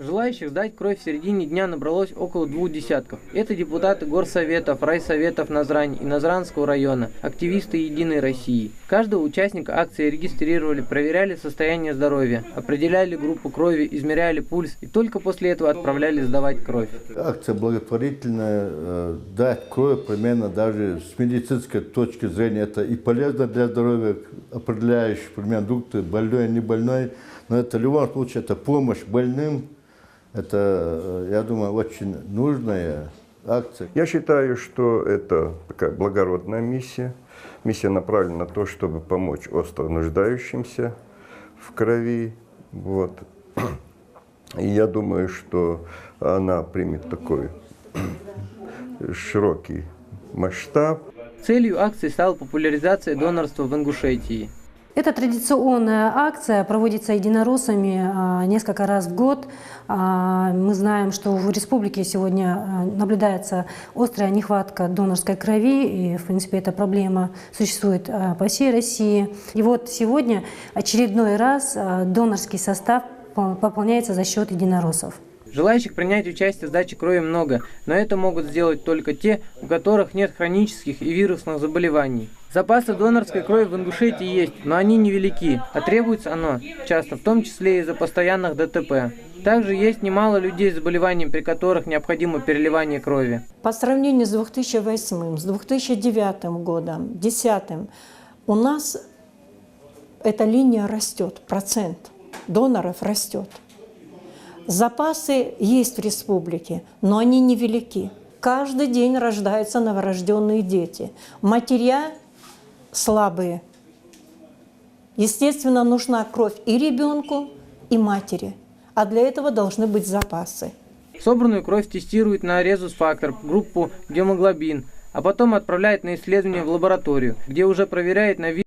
Желающих сдать кровь в середине дня набралось около 2 десятков. Это депутаты горсоветов, райсоветов Назрани и Назранского района, активисты Единой России. Каждого участника акции регистрировали, проверяли состояние здоровья, определяли группу крови, измеряли пульс и только после этого отправляли сдавать кровь. Акция благотворительная. Дать кровь примерно даже с медицинской точки зрения это и полезно для здоровья, определяющий примерно продукты, больной, не больной. Но это в любом случае это помощь больным. Это, я думаю, очень нужная акция. Я считаю, что это такая благородная миссия. Миссия направлена на то, чтобы помочь остро нуждающимся в крови. Вот. И я думаю, что она примет такой широкий масштаб. Целью акции стала популяризация донорства в Ингушетии. Эта традиционная акция проводится единороссами несколько раз в год. Мы знаем, что в республике сегодня наблюдается острая нехватка донорской крови, и, в принципе, эта проблема существует по всей России. И вот сегодня очередной раз донорский состав пополняется за счет единороссов. Желающих принять участие в сдаче крови много, но это могут сделать только те, у которых нет хронических и вирусных заболеваний. Запасы донорской крови в Ингушетии есть, но они невелики, а требуется оно часто, в том числе из-за постоянных ДТП. Также есть немало людей с заболеванием, при которых необходимо переливание крови. По сравнению с 2008, с 2009 годом, 2010, у нас эта линия растет, процент доноров растет. Запасы есть в республике, но они невелики. Каждый день рождаются новорожденные дети. Матеря слабые. Естественно, нужна кровь и ребенку, и матери. А для этого должны быть запасы. Собранную кровь тестируют на резус-фактор, группу гемоглобин, а потом отправляют на исследование в лабораторию, где уже проверяют на вид